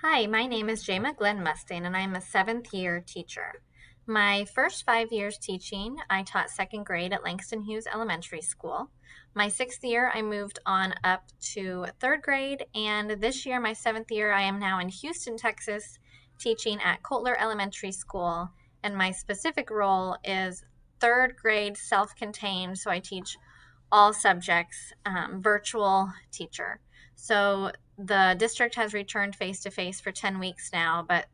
Hi, my name is Jayma Glenn Mustang, and I'm a seventh year teacher. My first 5 years teaching, I taught second grade at Langston Hughes Elementary School. My sixth year, I moved on up to third grade, and this year, my seventh year, I am now in Houston, Texas, teaching at Kotler Elementary School, and my specific role is third grade self contained, so I teach all subjects, virtual teacher. So the district has returned face to face for 10 weeks now, but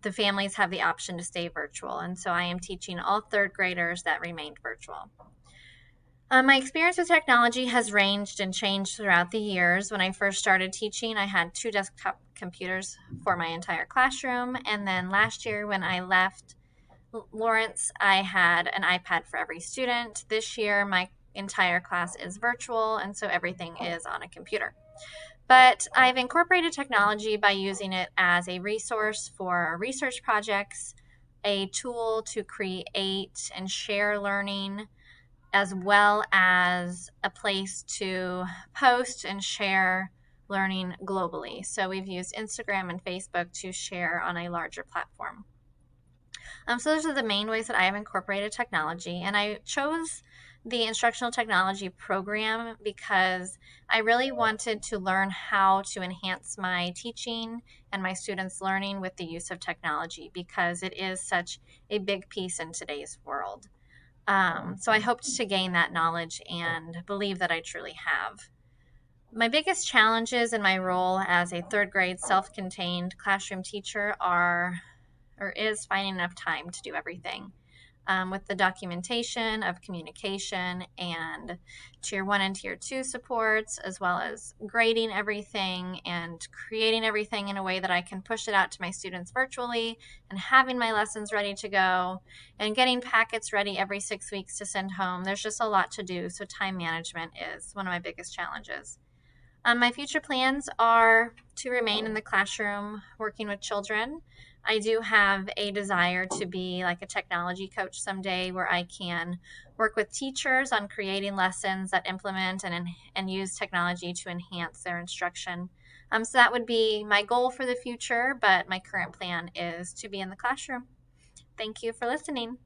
the families have the option to stay virtual. And so I am teaching all third graders that remained virtual. My experience with technology has ranged and changed throughout the years. When I first started teaching, I had two desktop computers for my entire classroom. And then last year, when I left Lawrence, I had an iPad for every student. This year, my entire class is virtual, and so everything is on a computer. But I've incorporated technology by using it as a resource for research projects, a tool to create and share learning, as well as a place to post and share learning globally. So we've used Instagram and Facebook to share on a larger platform. So those are the main ways that I have incorporated technology. And I chose the Instructional Technology program because I really wanted to learn how to enhance my teaching and my students' learning with the use of technology because it is such a big piece in today's world. So I hoped to gain that knowledge and believe that I truly have. My biggest challenges in my role as a third grade self contained classroom teacher is finding enough time to do everything. With the documentation of communication and tier one and tier two supports, as well as grading everything and creating everything in a way that I can push it out to my students virtually and having my lessons ready to go and getting packets ready every 6 weeks to send home. There's just a lot to do, so time management is one of my biggest challenges. My future plans are to remain in the classroom working with children. I do have a desire to be like a technology coach someday where I can work with teachers on creating lessons that implement and use technology to enhance their instruction. So that would be my goal for the future, but my current plan is to be in the classroom. Thank you for listening.